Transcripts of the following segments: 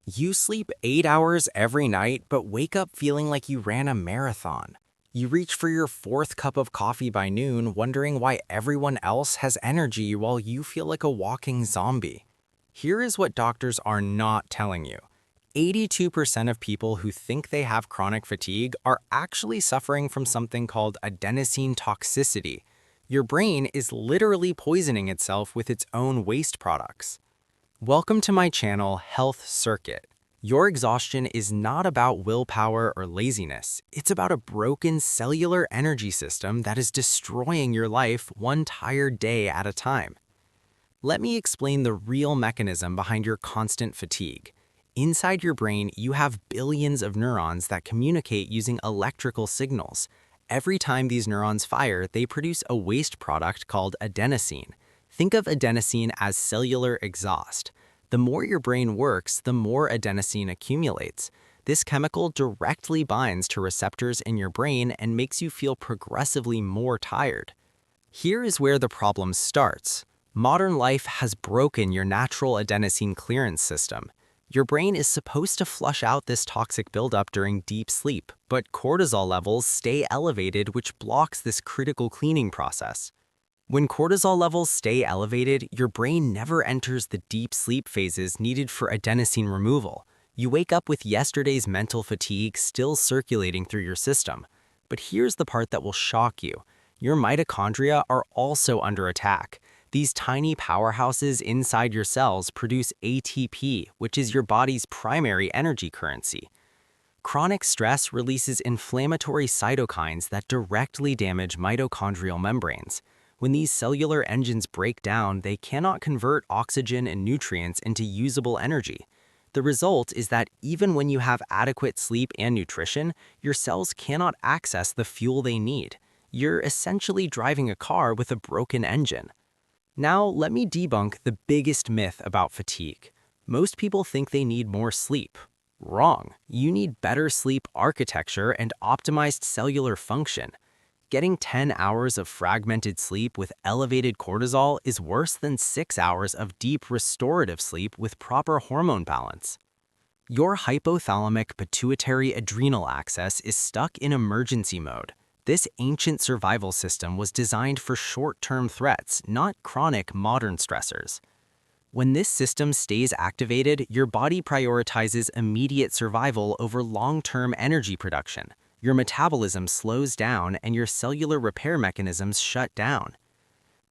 You sleep 8 hours every night, but wake up feeling like you ran a marathon. You reach for your fourth cup of coffee by noon, wondering why everyone else has energy while you feel like a walking zombie. Here is what doctors are not telling you. 82% of people who think they have chronic fatigue are actually suffering from something called adenosine toxicity. Your brain is literally poisoning itself with its own waste products. Welcome to my channel, Health Circuit. Your exhaustion is not about willpower or laziness. It's about a broken cellular energy system that is destroying your life one tired day at a time. Let me explain the real mechanism behind your constant fatigue. Inside your brain, you have billions of neurons that communicate using electrical signals. Every time these neurons fire, they produce a waste product called adenosine. Think of adenosine as cellular exhaust. The more your brain works, the more adenosine accumulates. This chemical directly binds to receptors in your brain and makes you feel progressively more tired. Here is where the problem starts. Modern life has broken your natural adenosine clearance system. Your brain is supposed to flush out this toxic buildup during deep sleep, but cortisol levels stay elevated, which blocks this critical cleaning process. When cortisol levels stay elevated, your brain never enters the deep sleep phases needed for adenosine removal. You wake up with yesterday's mental fatigue still circulating through your system. But here's the part that will shock you. Your mitochondria are also under attack. These tiny powerhouses inside your cells produce ATP, which is your body's primary energy currency. Chronic stress releases inflammatory cytokines that directly damage mitochondrial membranes. When these cellular engines break down, they cannot convert oxygen and nutrients into usable energy. The result is that even when you have adequate sleep and nutrition, your cells cannot access the fuel they need. You're essentially driving a car with a broken engine. Now, let me debunk the biggest myth about fatigue. Most people think they need more sleep. Wrong. You need better sleep architecture and optimized cellular function. Getting 10 hours of fragmented sleep with elevated cortisol is worse than 6 hours of deep restorative sleep with proper hormone balance. Your hypothalamic pituitary adrenal axis is stuck in emergency mode. This ancient survival system was designed for short-term threats, not chronic modern stressors. When this system stays activated, your body prioritizes immediate survival over long-term energy production. Your metabolism slows down and your cellular repair mechanisms shut down.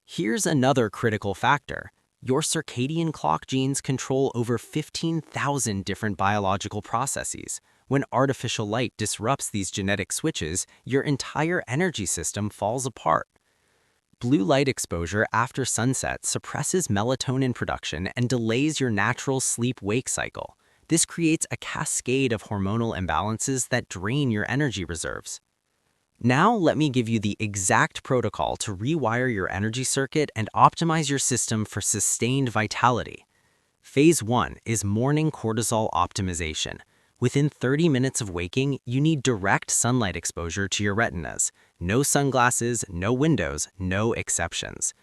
Here's another critical factor. Your circadian clock genes control over 15,000 different biological processes. When artificial light disrupts these genetic switches, your entire energy system falls apart. Blue light exposure after sunset suppresses melatonin production and delays your natural sleep-wake cycle. This creates a cascade of hormonal imbalances that drain your energy reserves. Now let me give you the exact protocol to rewire your energy circuit and optimize your system for sustained vitality. Phase 1 is morning cortisol optimization. Within 30 minutes of waking, you need direct sunlight exposure to your retinas. No sunglasses, no windows, no exceptions.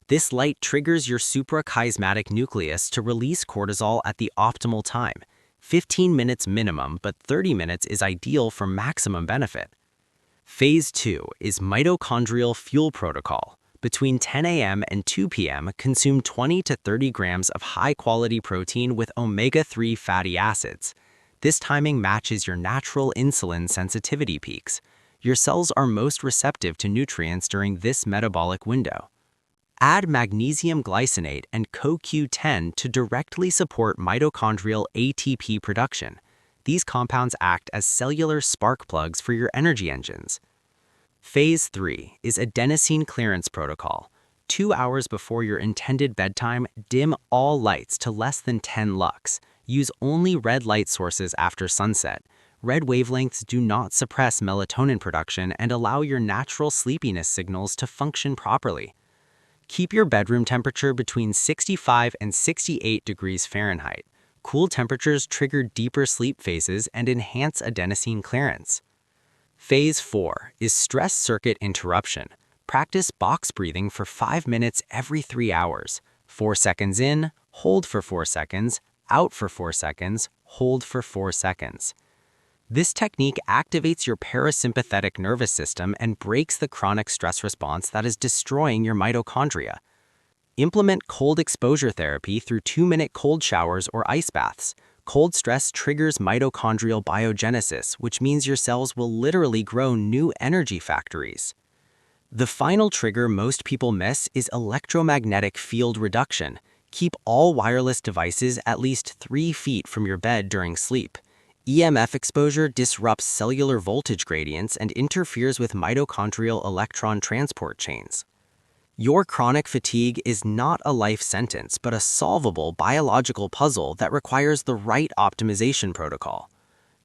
This light triggers your suprachiasmatic nucleus to release cortisol at the optimal time. 15 minutes minimum, but 30 minutes is ideal for maximum benefit. Phase 2 is mitochondrial fuel protocol. Between 10 a.m. and 2 p.m., consume 20 to 30 grams of high-quality protein with omega-3 fatty acids. This timing matches your natural insulin sensitivity peaks. Your cells are most receptive to nutrients during this metabolic window. Add magnesium glycinate and CoQ10 to directly support mitochondrial ATP production. These compounds act as cellular spark plugs for your energy engines. Phase 3 is adenosine clearance protocol. 2 hours before your intended bedtime, dim all lights to less than 10 lux. Use only red light sources after sunset. Red wavelengths do not suppress melatonin production and allow your natural sleepiness signals to function properly. Keep your bedroom temperature between 65 and 68 degrees Fahrenheit. Cool temperatures trigger deeper sleep phases and enhance adenosine clearance. Phase 4 is stress circuit interruption. Practice box breathing for 5 minutes every 3 hours. 4 seconds in, hold for 4 seconds, out for 4 seconds, hold for 4 seconds. This technique activates your parasympathetic nervous system and breaks the chronic stress response that is destroying your mitochondria. Implement cold exposure therapy through 2-minute cold showers or ice baths. Cold stress triggers mitochondrial biogenesis, which means your cells will literally grow new energy factories. The final trigger most people miss is electromagnetic field reduction. Keep all wireless devices at least 3 feet from your bed during sleep. EMF exposure disrupts cellular voltage gradients and interferes with mitochondrial electron transport chains. Your chronic fatigue is not a life sentence, but a solvable biological puzzle that requires the right optimization protocol.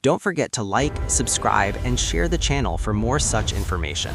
Don't forget to like, subscribe, and share the channel for more such information.